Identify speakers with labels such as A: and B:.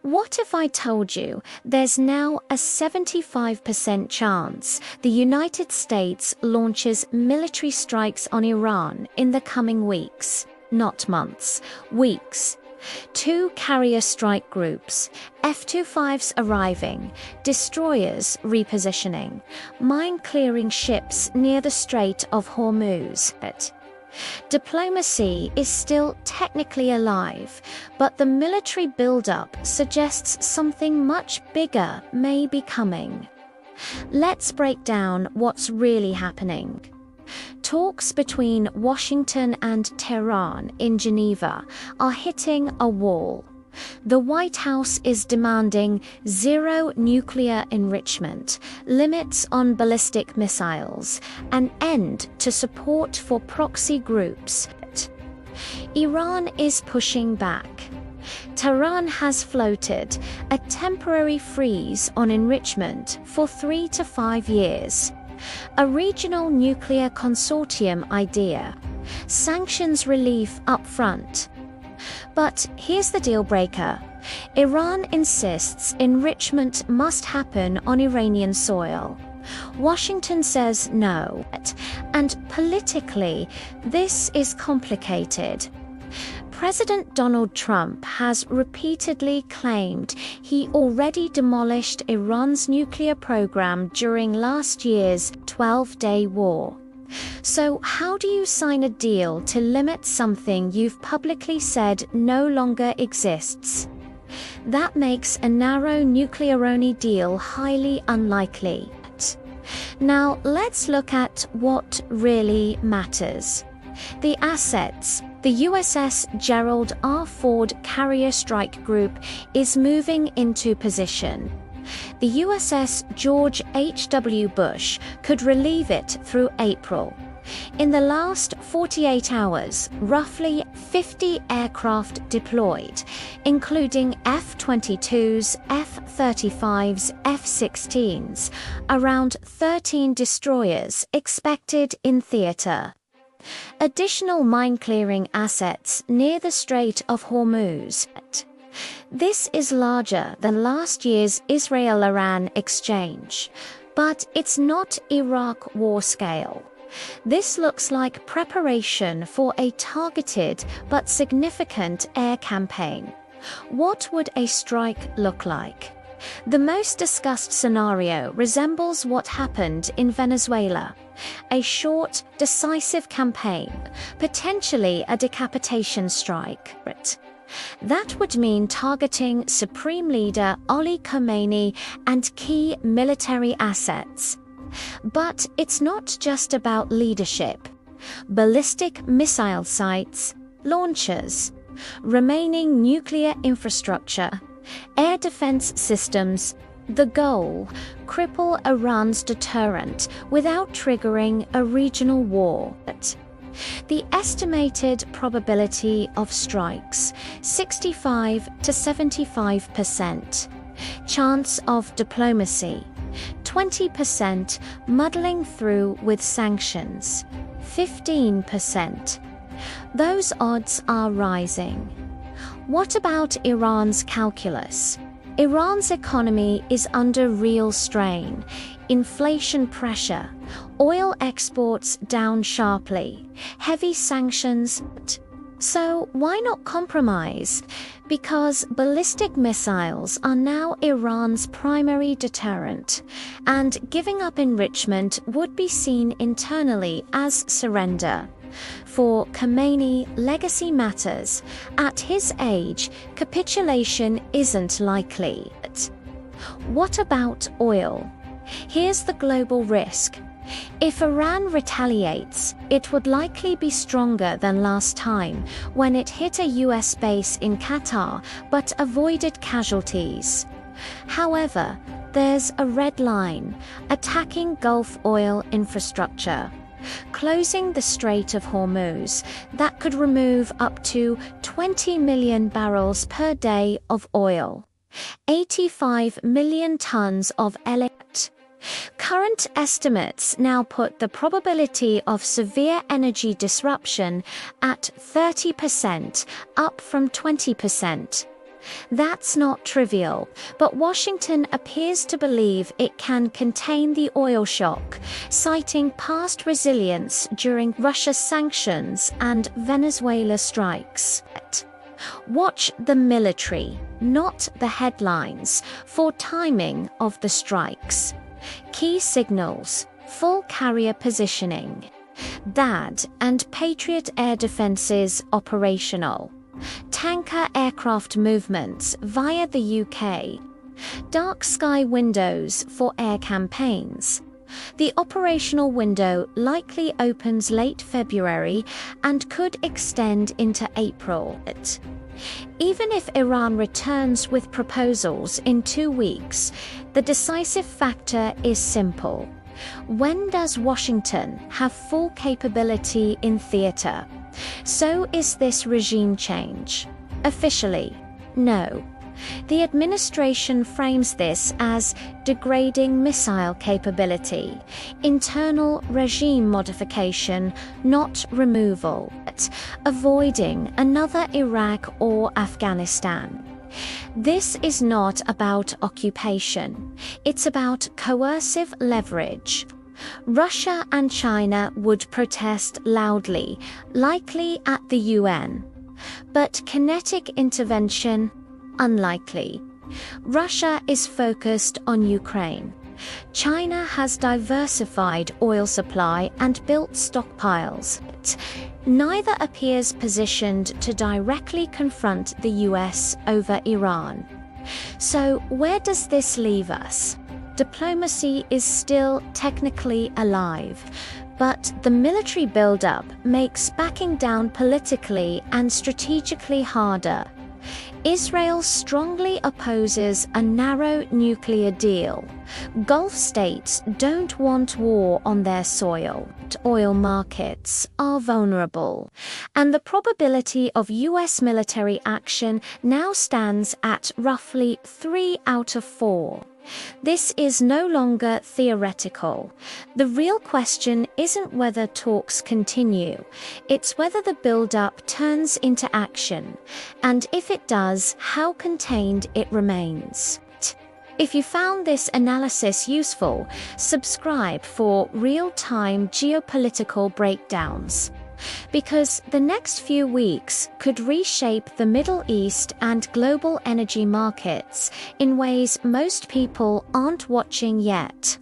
A: What if I told you there's now a 75% chance the United States launches military strikes on Iran in the coming weeks, not months, weeks? 2 carrier strike groups, F-25s arriving, destroyers repositioning, mine-clearing ships near the Strait of Hormuz. Diplomacy is still technically alive, but the military buildup suggests something much bigger may be coming. Let's break down what's really happening. Talks between Washington and Tehran in Geneva are hitting a wall. The White House is demanding zero nuclear enrichment, limits on ballistic missiles, an end to support for proxy groups. Iran is pushing back. Tehran has floated a temporary freeze on enrichment for 3 to 5 years. A regional nuclear consortium idea. Sanctions relief up front. But here's the deal breaker. Iran insists enrichment must happen on Iranian soil. Washington says no. And politically, this is complicated. President Donald Trump has repeatedly claimed he already demolished Iran's nuclear program during last year's 12-day war. So how do you sign a deal to limit something you've publicly said no longer exists? That makes a narrow nuclear-only deal highly unlikely. Now let's look at what really matters. The assets. The USS Gerald R. Ford Carrier Strike Group is moving into position. The USS George H.W. Bush could relieve it through April. In the last 48 hours, roughly 50 aircraft deployed, including F-22s, F-35s, F-16s, around 13 destroyers expected in theater. Additional mine-clearing assets near the Strait of Hormuz. This is larger than last year's Israel-Iran exchange, but it's not Iraq war scale. This looks like preparation for a targeted but significant air campaign. What would a strike look like? The most discussed scenario resembles what happened in Venezuela. A short, decisive campaign, potentially a decapitation strike. That would mean targeting Supreme Leader Ali Khamenei and key military assets. But it's not just about leadership. Ballistic missile sites, launchers, remaining nuclear infrastructure, air defense systems. The goal, cripple Iran's deterrent without triggering a regional war. The estimated probability of strikes, 65 to 75%. Chance of diplomacy, 20%, muddling through with sanctions, 15%. Those odds are rising. What about Iran's calculus? Iran's economy is under real strain, inflation pressure, oil exports down sharply, heavy sanctions. So why not compromise? Because ballistic missiles are now Iran's primary deterrent, and giving up enrichment would be seen internally as surrender. For Khamenei, legacy matters. At his age, capitulation isn't likely. What about oil? Here's the global risk. If Iran retaliates, it would likely be stronger than last time, when it hit a US base in Qatar but avoided casualties. However, there's a red line: attacking Gulf oil infrastructure. Closing the Strait of Hormuz, that could remove up to 20 million barrels per day of oil, 85 million tons of LNG. Current estimates now put the probability of severe energy disruption at 30%, up from 20%. That's not trivial, but Washington appears to believe it can contain the oil shock, citing past resilience during Russia's sanctions and Venezuela strikes. Watch the military, not the headlines, for timing of the strikes. Key signals: full carrier positioning. THAAD and Patriot air defenses operational. Tanker aircraft movements via the UK. Dark sky windows for air campaigns. The operational window likely opens late February and could extend into April. Even if Iran returns with proposals in 2 weeks, the decisive factor is simple. When does Washington have full capability in theater? So is this regime change? Officially, no. The administration frames this as degrading missile capability, internal regime modification, not removal, avoiding another Iraq or Afghanistan. This is not about occupation, it's about coercive leverage. Russia and China would protest loudly, likely at the UN. But kinetic intervention? Unlikely. Russia is focused on Ukraine. China has diversified oil supply and built stockpiles. Neither appears positioned to directly confront the US over Iran. So where does this leave us? Diplomacy is still technically alive, but the military buildup makes backing down politically and strategically harder. Israel strongly opposes a narrow nuclear deal. Gulf states don't want war on their soil. Oil markets are vulnerable. And the probability of US military action now stands at roughly 3 out of 4. This is no longer theoretical. The real question isn't whether talks continue, it's whether the build-up turns into action, and if it does, how contained it remains. If you found this analysis useful, subscribe for real-time geopolitical breakdowns. Because the next few weeks could reshape the Middle East and global energy markets in ways most people aren't watching yet.